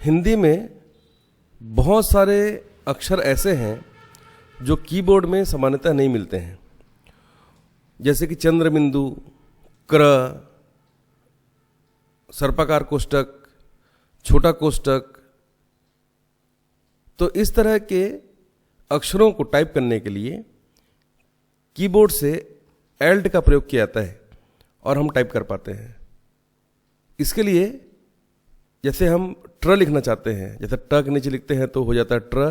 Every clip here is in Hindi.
हिंदी में बहुत सारे अक्षर ऐसे हैं जो कीबोर्ड में सामान्यतः नहीं मिलते हैं, जैसे कि चंद्र बिंदु, क्र, सर्पाकार कोष्ठक, छोटा कोष्ठक। तो इस तरह के अक्षरों को टाइप करने के लिए कीबोर्ड से एल्ट का प्रयोग किया जाता है और हम टाइप कर पाते हैं। इसके लिए जैसे हम ट्र लिखना चाहते हैं, जैसे ट के नीचे लिखते हैं तो हो जाता है ट्र,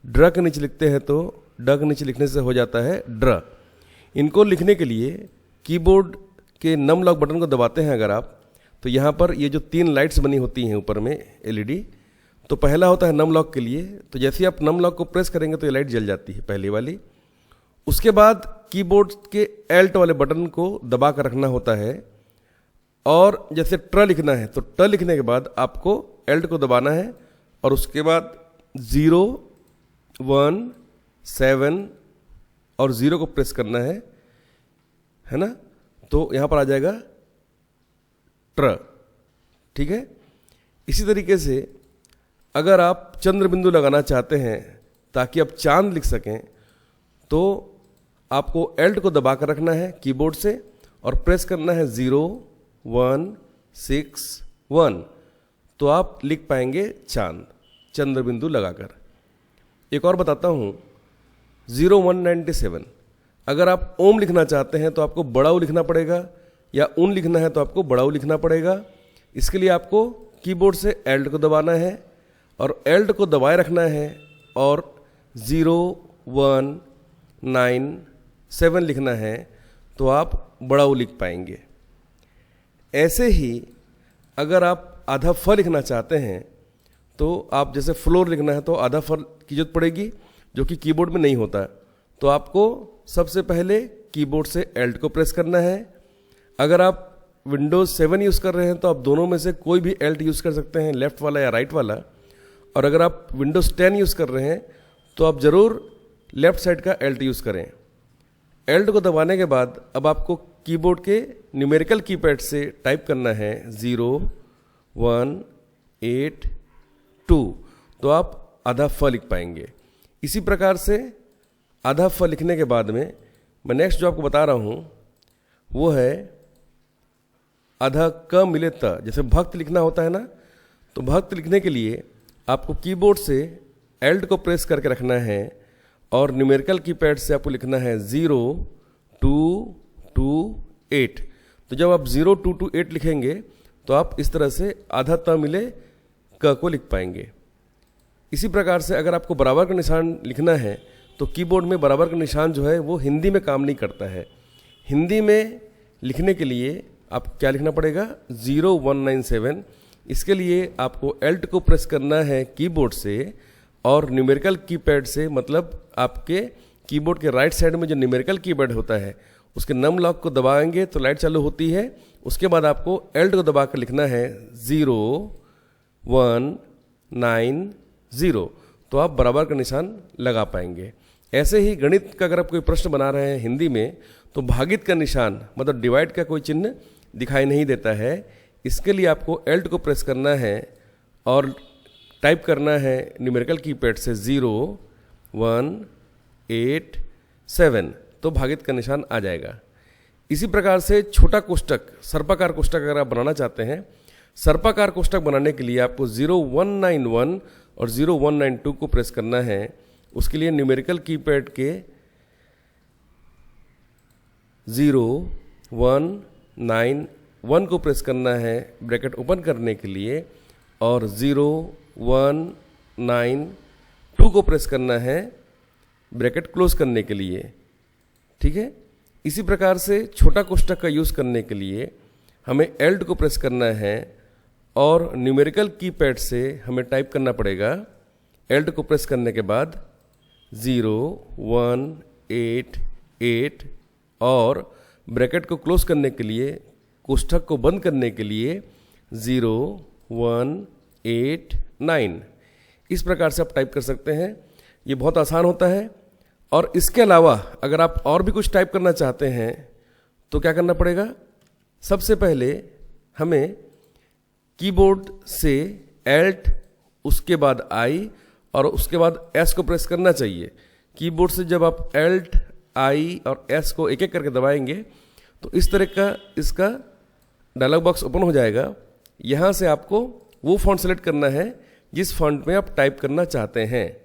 ड्र के नीचे लिखते हैं तो ड के नीचे लिखने से हो जाता है ड्र। इनको लिखने के लिए कीबोर्ड के नम लॉक बटन को दबाते हैं अगर आप, तो यहाँ पर ये जो 3 लाइट्स बनी होती हैं ऊपर में एलईडी, तो पहला होता है नम लॉक के लिए। तो जैसे ही आप नम लॉक को प्रेस करेंगे तो ये लाइट जल जाती है, पहली वाली। उसके बाद कीबोर्ड के एल्ट वाले बटन को दबा कर रखना होता है, और जैसे ट्र लिखना है तो ट लिखने के बाद आपको एल्ट को दबाना है और उसके बाद 0, 1, 7 और 0 को प्रेस करना है ना। तो यहाँ पर आ जाएगा ट्र, ठीक है। इसी तरीके से अगर आप चंद्र बिंदु लगाना चाहते हैं ताकि आप चांद लिख सकें, तो आपको एल्ट को दबा कर रखना है कीबोर्ड से और प्रेस करना है 0, 1, 6, 1, तो आप लिख पाएंगे चांद चंद्र बिंदु लगाकर। एक और बताता हूँ, 0197, अगर आप ओम लिखना चाहते हैं तो आपको बड़ा ऊ लिखना पड़ेगा, या ऊन लिखना है तो आपको बड़ा ऊ लिखना पड़ेगा। इसके लिए आपको कीबोर्ड से एल्ट को दबाना है और एल्ट को दबाए रखना है और 0, 1, 9, 7 लिखना है, तो आप बड़ा ऊ लिख पाएंगे। ऐसे ही अगर आप आधा फ लिखना चाहते हैं तो आप जैसे फ्लोर लिखना है तो आधा फ की जरूरत पड़ेगी, जो कि कीबोर्ड में नहीं होता। तो आपको सबसे पहले कीबोर्ड से एल्ट को प्रेस करना है। अगर आप विंडोज 7 यूज़ कर रहे हैं तो आप दोनों में से कोई भी एल्ट यूज़ कर सकते हैं, लेफ्ट वाला या राइट वाला। और अगर आप विंडोज 10 यूज़ कर रहे हैं तो आप ज़रूर लेफ्ट साइड का एल्ट यूज़ करें। एल्ट को दबाने के बाद अब आपको कीबोर्ड के न्यूमेरिकल कीपैड से टाइप करना है 0, 1, 8, 2, तो आप आधा फ लिख पाएंगे। इसी प्रकार से आधा फ लिखने के बाद में मैं नेक्स्ट जो आपको बता रहा हूँ वो है आधा क मिले त। जैसे भक्त लिखना होता है ना, तो भक्त लिखने के लिए आपको कीबोर्ड से एल्ट को प्रेस करके रखना है और न्यूमेरिकल कीपैड से आपको लिखना है 0, 2, 2, 8। तो जब आप 0, 2, 2, 8 लिखेंगे तो आप इस तरह से आधा त मिले क को लिख पाएंगे। इसी प्रकार से अगर आपको बराबर का निशान लिखना है तो कीबोर्ड में बराबर का निशान जो है वो हिंदी में काम नहीं करता है। हिंदी में लिखने के लिए आपको क्या लिखना पड़ेगा, 0197। इसके लिए आपको एल्ट को प्रेस करना है कीबोर्ड से और न्यूमेरिकल कीपैड से, मतलब आपके कीबोर्ड के राइट साइड में जो न्यूमेरिकल कीपैड होता है उसके नम लॉक को दबाएंगे तो लाइट चालू होती है। उसके बाद आपको एल्ट को दबा कर लिखना है 0, 1, 9, 0, तो आप बराबर का निशान लगा पाएंगे। ऐसे ही गणित का अगर आप कोई प्रश्न बना रहे हैं हिंदी में तो भागित का निशान, मतलब डिवाइड का कोई चिन्ह दिखाई नहीं देता है। इसके लिए आपको एल्ट को प्रेस करना है और टाइप करना है न्यूमेरिकल कीपैड से 0, 1, 8, 7, तो भागित का निशान आ जाएगा। इसी प्रकार से छोटा कोष्ठक, सर्पाकार कोष्ठक अगर आप बनाना चाहते हैं, सर्पाकार कोष्ठक बनाने के लिए आपको 0191 और 0192 को प्रेस करना है। उसके लिए न्यूमेरिकल कीपैड के 0, 1, 9, 1 को प्रेस करना है ब्रैकेट ओपन करने के लिए, और 0, 1, 9, 2 को प्रेस करना है ब्रैकेट क्लोज करने के लिए, ठीक है। इसी प्रकार से छोटा कोष्ठक का यूज़ करने के लिए हमें एल्ट को प्रेस करना है और न्यूमेरिकल कीपैड से हमें टाइप करना पड़ेगा, एल्ट को प्रेस करने के बाद 0, 1, 8, 8, और ब्रैकेट को क्लोज करने के लिए, कोष्ठक को बंद करने के लिए 0, 1, 8, 9। इस प्रकार से आप टाइप कर सकते हैं। ये बहुत आसान होता है। और इसके अलावा अगर आप और भी कुछ टाइप करना चाहते हैं तो क्या करना पड़ेगा, सबसे पहले हमें कीबोर्ड से Alt उसके बाद आई और उसके बाद एस को प्रेस करना चाहिए। कीबोर्ड से जब आप एल्ट, आई और एस को एक एक करके दबाएंगे तो इस तरह का इसका डायलॉग बॉक्स ओपन हो जाएगा। यहाँ से आपको वो फॉन्ट सेलेक्ट करना है जिस फॉन्ट में आप टाइप करना चाहते हैं।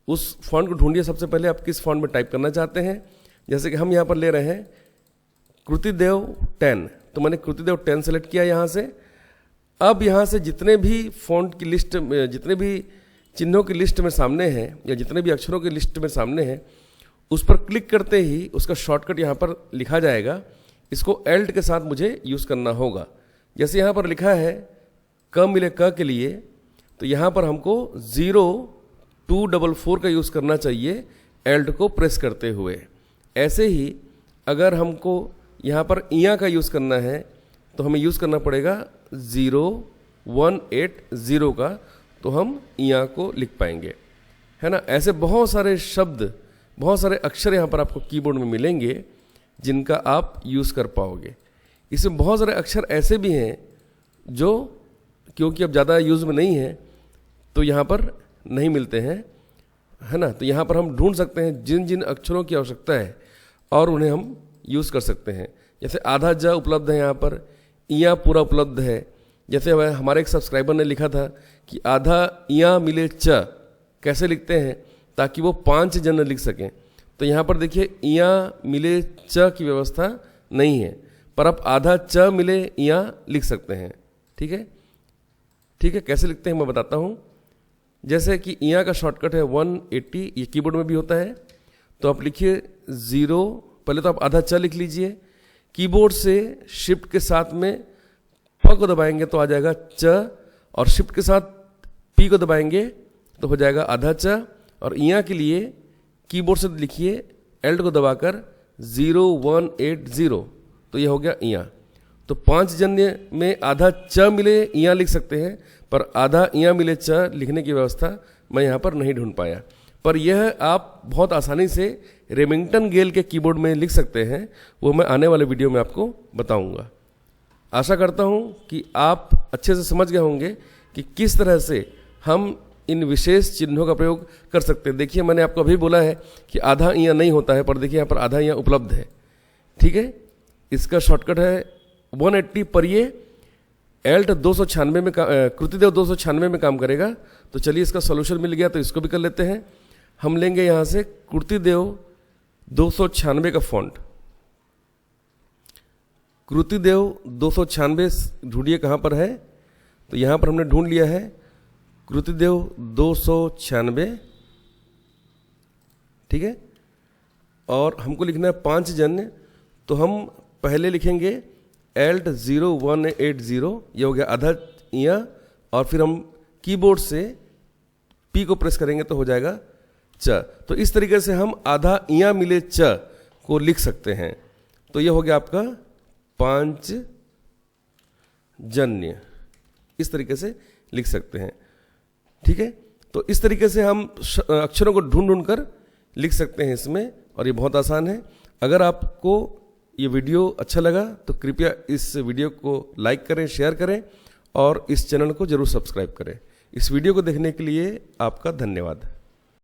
उस फॉन्ट को ढूंढिए, सबसे पहले आप किस फॉन्ट में टाइप करना चाहते हैं। जैसे कि हम यहाँ पर ले रहे हैं कृतिदेव 10, तो मैंने कृतिदेव 10 सेलेक्ट किया यहाँ से। अब यहाँ से जितने भी फॉन्ट की लिस्ट में, जितने भी चिन्हों की लिस्ट में सामने हैं या जितने भी अक्षरों की लिस्ट में सामने हैं, उस पर क्लिक करते ही उसका शॉर्टकट यहाँ पर लिखा जाएगा। इसको एल्ट के साथ मुझे यूज़ करना होगा। जैसे यहाँ पर लिखा है क मिले क के लिए, तो यहाँ पर हमको 0244 का यूज़ करना चाहिए एल्ट को प्रेस करते हुए। ऐसे ही अगर हमको यहाँ पर इया का यूज़ करना है तो हमें यूज़ करना पड़ेगा 0180 का, तो हम इया को लिख पाएंगे, है ना। ऐसे बहुत सारे शब्द, बहुत सारे अक्षर यहाँ पर आपको कीबोर्ड में मिलेंगे जिनका आप यूज़ कर पाओगे। इसमें बहुत सारे अक्षर ऐसे भी हैं जो क्योंकि अब ज़्यादा यूज़ में नहीं है तो यहाँ पर नहीं मिलते हैं, है ना। तो यहाँ पर हम ढूंढ सकते हैं जिन जिन अक्षरों की आवश्यकता है और उन्हें हम यूज़ कर सकते हैं। जैसे आधा ज उपलब्ध है, यहाँ पर इया पूरा उपलब्ध है। जैसे हमारे एक सब्सक्राइबर ने लिखा था कि आधा इया मिले च कैसे लिखते हैं ताकि वो 5 जन लिख सकें। तो यहाँ पर देखिए इया मिले च की व्यवस्था नहीं है, पर आप आधा च मिले इया लिख सकते हैं। ठीक है, ठीक है। कैसे लिखते हैं मैं बताता हूँ। जैसे कि इया का शॉर्टकट है 180, ये कीबोर्ड में भी होता है। तो आप लिखिए 0, पहले तो आप आधा च लिख लीजिए। कीबोर्ड से शिफ्ट के साथ में प को दबाएंगे तो आ जाएगा च, और शिफ्ट के साथ पी को दबाएंगे तो हो जाएगा आधा च। और इया के लिए कीबोर्ड से लिखिए एल्ट को दबाकर 0180, तो ये हो गया इया। तो 5 जन्य में आधा च मिले इया लिख सकते हैं, पर आधा इया मिले च लिखने की व्यवस्था मैं यहाँ पर नहीं ढूंढ पाया। पर यह आप बहुत आसानी से रेमिंगटन गेल के कीबोर्ड में लिख सकते हैं, वो मैं आने वाले वीडियो में आपको बताऊंगा। आशा करता हूं कि आप अच्छे से समझ गए होंगे कि किस तरह से हम इन विशेष चिन्हों का प्रयोग कर सकते हैं। देखिए मैंने आपको अभी बोला है कि आधा इया नहीं होता है, पर देखिए यहाँ पर आधा इया उपलब्ध है। ठीक है, इसका शॉर्टकट है 180, पर ये एल्ट 296 में कृतिदेव 296 में काम करेगा। तो चलिए इसका सॉल्यूशन मिल गया, तो इसको भी कर लेते हैं। हम लेंगे यहाँ से कृतिदेव 296 का फॉन्ट। कृतिदेव 296 ढूंढिए कहाँ पर है, तो यहाँ पर हमने ढूंढ लिया है कृतिदेव 296। ठीक है, और हमको लिखना है 5 जन्य, तो हम पहले लिखेंगे एल्ट 0180, ये हो गया आधा इया, और फिर हम कीबोर्ड से पी को प्रेस करेंगे तो हो जाएगा च। तो इस तरीके से हम आधा इया मिले च को लिख सकते हैं। तो ये हो गया आपका 5 जन्य, इस तरीके से लिख सकते हैं। ठीक है, तो इस तरीके से हम अक्षरों को ढूंढ ढूंढ कर लिख सकते हैं इसमें, और ये बहुत आसान है। अगर आपको ये वीडियो अच्छा लगा तो कृपया इस वीडियो को लाइक करें, शेयर करें और इस चैनल को जरूर सब्सक्राइब करें। इस वीडियो को देखने के लिए आपका धन्यवाद।